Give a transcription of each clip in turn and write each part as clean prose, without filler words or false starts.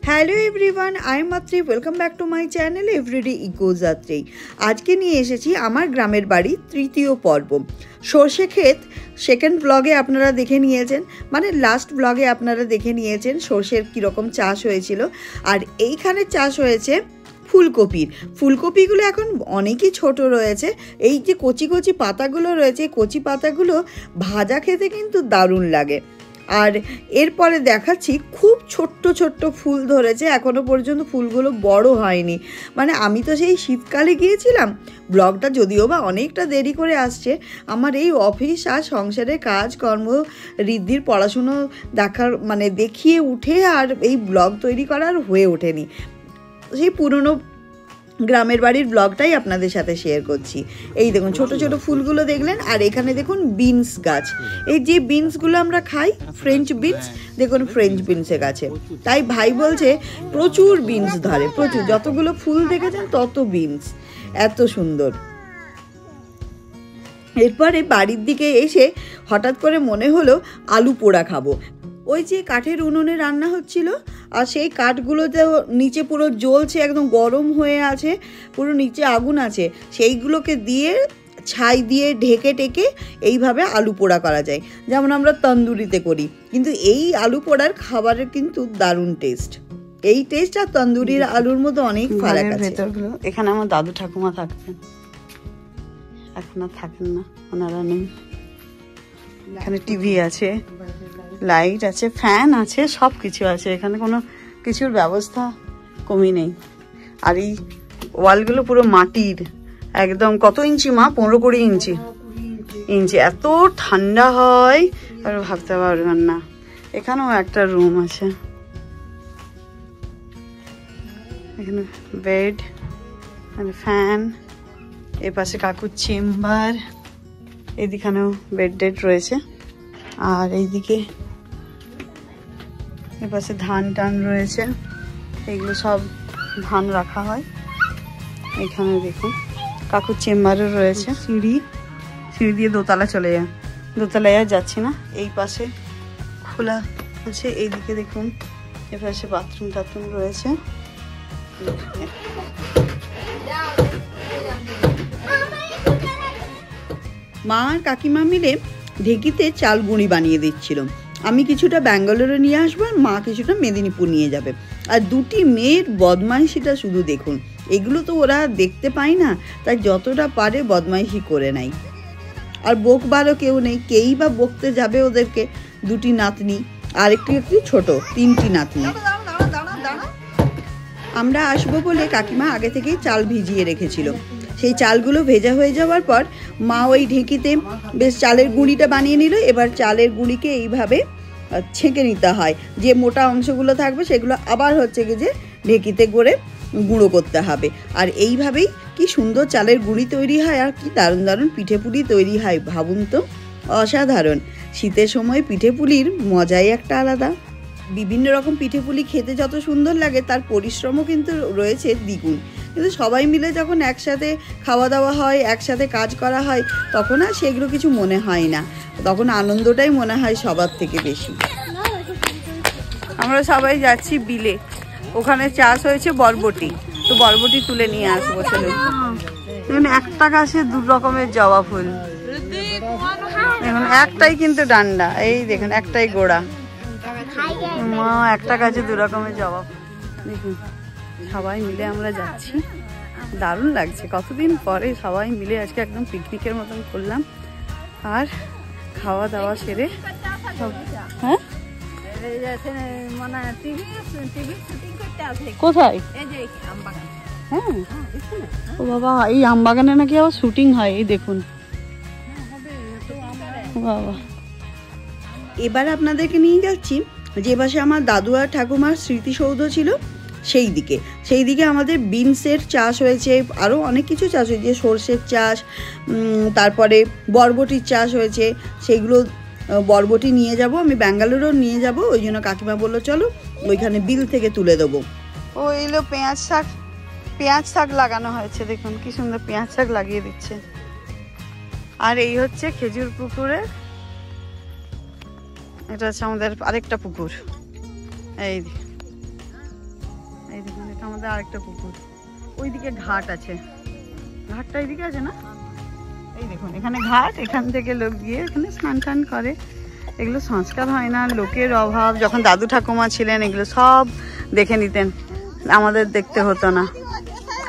Hello everyone, I am Matri. Welcome back to my channel everyday eco Yatri. আজকে নিয়ে এসেছি আমার গ্রামের বাড়ি তৃতীয় পর্ব। সর্ষে ক্ষেত সেকেন্ড ব্লগে আপনারা দেখে নিয়েছেন, মানে লাস্ট ব্লগে আপনারা দেখে নিয়েছেন সর্ষের কীরকম চাষ হয়েছিল। আর এইখানে চাষ হয়েছে ফুলকপির। ফুলকপিগুলো এখন অনেকই ছোট রয়েছে। এই যে কচি কচি পাতাগুলো রয়েছে, কচি পাতাগুলো ভাজা খেতে কিন্তু দারুণ লাগে। আর এরপরে দেখাচ্ছি খুব ছোট্ট ছোট্ট ফুল ধরেছে, এখনও পর্যন্ত ফুলগুলো বড় হয়নি। মানে আমি তো সেই শীতকালে গিয়েছিলাম, ব্লগটা যদিও বা অনেকটা দেরি করে আসছে। আমার এই অফিস আর সংসারে কাজকর্ম, ঋদ্ধির পড়াশুনো দেখিয়ে উঠে আর এই ব্লগ তৈরি করার হয়ে ওঠেনি। সেই পুরনো গ্রামের বাড়ির ব্লগটাই আপনাদের সাথে শেয়ার করছি। এই দেখুন ছোট ছোট ফুলগুলো দেখলেন, আর এখানে দেখুন বিনস গাছ। এই যে বিনসগুলো আমরা খাই, ফ্রেঞ্চ বিনস, দেখুন ফ্রেঞ্চ বিনসে গাছে। তাই ভাই বলছে প্রচুর বিনস ধরে, প্রচুর, যতগুলো ফুল দেখেছেন তত বিনস, এত সুন্দর। এরপরে বাড়ির দিকে এসে হঠাৎ করে মনে হলো আলু পোড়া খাবো। ওই যে কাঠের উনুনে রান্না হচ্ছিল, আর সেই কাঠগুলোতেও নিচে পুরো জ্বলছে, একদম গরম হয়ে আছে, পুরো নিচে আগুন আছে। সেইগুলোকে দিয়ে ছাই দিয়ে ঢেকে টেকে এইভাবে আলু পোড়া করা যায়, যেমন আমরা তন্দুরিতে করি। কিন্তু এই আলু পোড়ার খাবারের কিন্তু দারুণ টেস্ট। এই টেস্ট আর তন্দুরির আলুর মধ্যে অনেক ফারাক আছে। এখানে আমার দাদু ঠাকুমা থাকতেন, এখন আর থাকেন না, ওনারা নেই। এখানে টিভি আছে, লাইট আছে, ফ্যান আছে, সব কিছু আছে। এখানে কোনো কিছুর ব্যবস্থা কমই নেই। আর এই ওয়ালগুলো পুরো মাটির, একদম কত ইঞ্চি মা? 15-20 ইঞ্চি। এত ঠান্ডা হয় আর ভাবতে পারবেন না। এখানেও একটা রুম আছে, এখানে বেড, ফ্যান, এ পাশে কাকুর চেম্বার, এদিকেও বেড টেড রয়েছে। আর এইদিকে এপাশে ধান টান রয়েছে, এগুলো সব ধান রাখা হয়। এখানে দেখুন কাকুর চেম্বারও রয়েছে, সিঁড়ি দিয়ে দোতলা চলে যায়। দোতলায় আর যাচ্ছি না, এই পাশে খোলা আছে। এইদিকে দেখুন এপাশে বাথরুম টাথরুম রয়েছে। মা আর কাকিমা মিলে ঢেকিতে চাল গুঁড়ি বানিয়ে দিচ্ছিল। আমি কিছুটা ব্যাঙ্গালোরে নিয়ে আসবো, আর মা কিছুটা মেদিনীপুর নিয়ে যাবে। আর দুটি মেয়ের বদমাইশিটা শুধু দেখুন। এগুলো তো ওরা দেখতে পায় না, তাই যতটা পারে বদমাইশি করে নেয়। আর বকবারও কেউ নেই, কেই বা বকতে যাবে ওদেরকে। দুটি নাতনি আর একটু ছোট, 3টি নাতনি। আমরা আসবো বলে কাকিমা আগে থেকেই চাল ভিজিয়ে রেখেছিল। সেই চালগুলো ভেজা হয়ে যাওয়ার পর মা ওই ঢেঁকিতে বেশ চালের গুঁড়িটা বানিয়ে নিল। এবার চালের গুঁড়িকে এইভাবে ছেঁকে নিতে হয়, যে মোটা অংশগুলো থাকবে সেগুলো আবার হচ্ছে কি যে ঢেঁকিতে করে গুঁড়ো করতে হবে। আর এইভাবেই কি সুন্দর চালের গুঁড়ি তৈরি হয়, আর কি দারুণ দারুণ পিঠে পুলি তৈরি হয়। ভাবুন তো, অসাধারণ। শীতের সময় পিঠে পুলির মজাই একটা আলাদা। বিভিন্ন রকম পিঠে পুলি খেতে যত সুন্দর লাগে, তার পরিশ্রমও কিন্তু রয়েছে দ্বিগুণ। কিন্তু সবাই মিলে যখন একসাথে খাওয়া দাওয়া হয়, একসাথে কাজ করা হয়, তখন আর সেগুলো কিছু মনে হয় না। তখন আনন্দটাই মনে হয় সবার থেকে বেশি। আমরা সবাই যাচ্ছি বিলে, ওখানে চাষ হয়েছে বরবটি, তো বরবটি তুলে নিয়ে আসবো। চলে দেখুন একটা গাছে 2 রকমের জবা ফুল। দেখুন একটাই কিন্তু ডান্ডা, এই দেখুন একটাই গোড়া। মা একটা গাছে 2 রকমের জবা ফুল। দেখুন সবাই মিলে আমরা যাচ্ছি, দারুণ লাগছে। কতদিন পরে সবাই মিলে আজকে একদম পিকনিকের মতন করলাম। আর খাওয়া দাওয়া সেরে হ্যাঁ কোথায়? হ্যাঁ ও বাবা, এই আম বাগানে নাকি আবার শুটিং হয়। এই দেখুন বাবা। এবার আপনাদেরকে নিয়ে যাচ্ছি যে পাশে আমার দাদু আর ঠাকুমার স্মৃতিসৌধ ছিল, সেই দিকে আমাদের বিনসের চাষ হয়েছে, আরও অনেক কিছু চাষ হয়েছে, সর্ষের চাষ, তারপরে বরবটির চাষ হয়েছে। সেইগুলো বরবটি নিয়ে যাব, আমি ব্যাঙ্গালোরও নিয়ে যাব। ওই জন্য কাকিমা বললো চলো ওইখানে বিল থেকে তুলে দেবো। ও এলো পেঁয়াজ শাক লাগানো হয়েছে, দেখুন কি সুন্দর পেঁয়াজ শাক লাগিয়ে দিচ্ছে। আর এই হচ্ছে খেজুর পুকুরের, এটা হচ্ছে আমাদের আরেকটা পুকুর। এই এই দেখুন, এটা আমাদের আরেকটা পুকুর। ওইদিকে ঘাট আছে, ঘাটটা এইদিকে আছে না? এই দেখুন এখানে ঘাট, এখান থেকে লোক গিয়ে এখানে স্নান টান করে। এগুলো সংস্কার হয় না, লোকের অভাব। যখন দাদু ঠাকুমা ছিলেন এগুলো সব দেখে নিতেন, আমাদের দেখতে হতো না।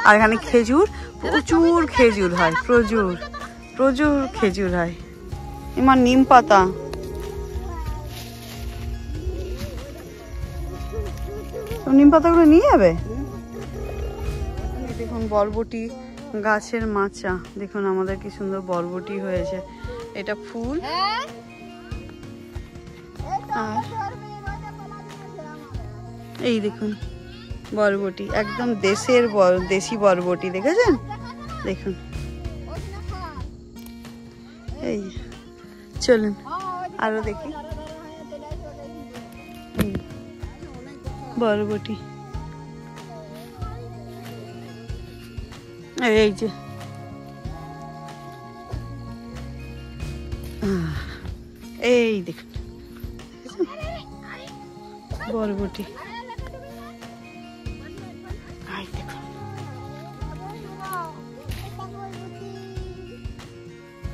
আর এখানে খেজুর, প্রচুর খেজুর হয়, প্রচুর প্রচুর খেজুর হয়। এবার নিম পাতা, নিম পাতাগুলো নিয়ে যাবে। দেখুন বরবটি গাছের মাচা, দেখুন আমাদের কি সুন্দর বরবটি হয়েছে। এটা ফুল, এই দেখুন বরবটি, একদম দেশি বরবটি, দেখেছেন? দেখুন, এই চলুন আরো দেখি বরবটি। এই যে এই দেখুন বরবটি,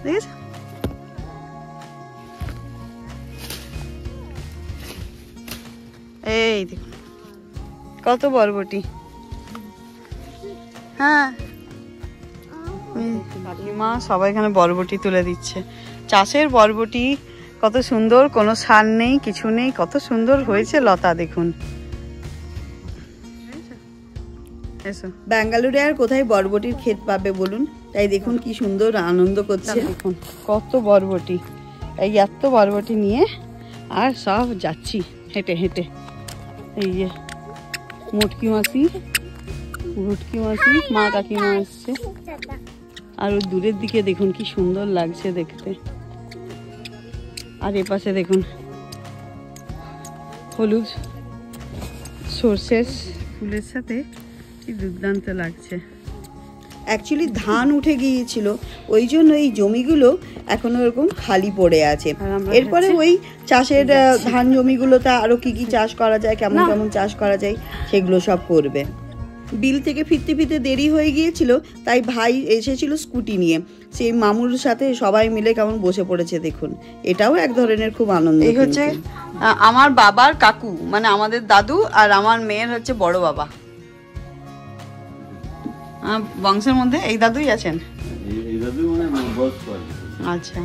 দেখেছ? এই দেখুন কত বরবটি। হ্যাঁ কাকিমা সবাই এখানে বরবটি তুলে দিচ্ছে। চাষের বরবটি কত সুন্দর, কোনো সার নেই, কিছু নেই, কত সুন্দর হয়েছে লতা। দেখুন ব্যাঙ্গালোরে আর কোথায় বরবটির ক্ষেত পাবে বলুন? তাই দেখুন কি সুন্দর আনন্দ করছে। দেখুন কত বরবটি, এই এত বরবটি নিয়ে আর সব যাচ্ছি হেঁটে হেঁটে। এই যে মুটকি মাসি, ভুটকি মাসি, মা কাকিমা আসছে। আর ওই দূরের দিকে দেখুন কি সুন্দর লাগছে দেখতে। আর এপাশে দেখুন হলুদ সর্ষের ফুলের সাথে কি দুর্দান্ত লাগছে। অ্যাকচুয়ালি ধান উঠে গিয়েছিল, ওই জন্য এই জমিগুলো এখনো এরকম খালি পড়ে আছে। এরপরে ওই চাষের ধান জমিগুলোতে আরো কি কি চাষ করা যায়, কেমন কেমন চাষ করা যায়, সেগুলো সব করবে। বিল থেকে ফিরতে ফিরতে দেরি হয়ে গিয়েছিল, তাই ভাই এসেছিল স্কুটি নিয়ে। সেই মামুর সাথে সবাই মিলে কেমন বসে পড়েছে দেখুন, এটাও এক ধরনের খুব আনন্দ। এই হচ্ছে আমার বাবার কাকু, মানে আমাদের দাদু, আর আমার মেয়ের হচ্ছে বড় বাবা। বংশের মধ্যে এই দাদুই আছেন। আচ্ছা,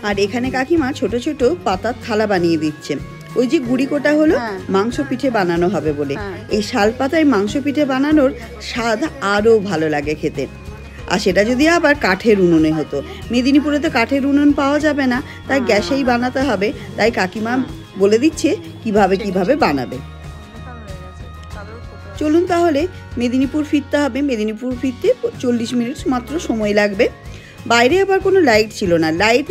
আর এখানে কাকিমা ছোট ছোট পাতার থালা বানিয়ে দিচ্ছে। ওই যে গুড়ি কোটা হলো মাংস পিঠে বানানো হবে বলে। এই শাল পাতায় মাংস পিঠে বানানোর স্বাদ আরো ভালো লাগে খেতে। আর সেটা যদি আবার কাঠের উনুনে হতো। মেদিনীপুরে তো কাঠের উনুন পাওয়া যাবে না, তাই গ্যাসেই বানাতে হবে। তাই কাকিমা বলে দিচ্ছে কিভাবে বানাবে। চলুন তাহলে মেদিনীপুর ফিরতে হবে। মেদিনীপুর ফিরতে 40 মিনিট মাত্র সময় লাগবে। বাইরে আবার কোনো লাইট ছিল না, লাইট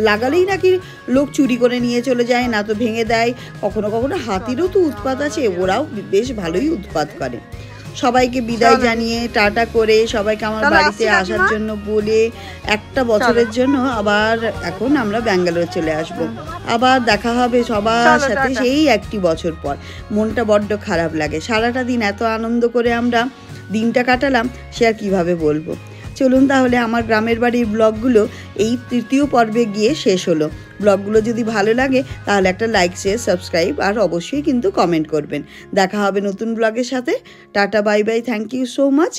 লাগালেই নাকি লোক চুরি করে নিয়ে চলে যায়, না তো ভেঙে দেয়। কখনো কখনো হাতিরও তো উৎপাত আছে, ওরাও বেশ ভালোই উৎপাত করে। সবাইকে বিদায় জানিয়ে টাটা করে সবাইকে আমার বাড়িতে আসার জন্য বলে একটা বছরের জন্য আবার এখন আমরা ব্যাঙ্গালোর চলে আসব। আবার দেখা হবে সবার সাথে সেই একটি বছর পর। মনটা বড্ড খারাপ লাগে, সারাটা দিন এত আনন্দ করে আমরা দিনটা কাটালাম, সে আর কীভাবে বলবো। চলুন তাহলে আমার গ্রামের বাড়ির ব্লগগুলো এই 3য় পর্বে গিয়ে শেষ হলো। ব্লগগুলো যদি ভালো লাগে তাহলে একটা লাইক, শেয়ার, সাবস্ক্রাইব আর অবশ্যই কিন্তু কমেন্ট করবেন। দেখা হবে নতুন ব্লগের সাথে। Tata, bye bye, thank you so much.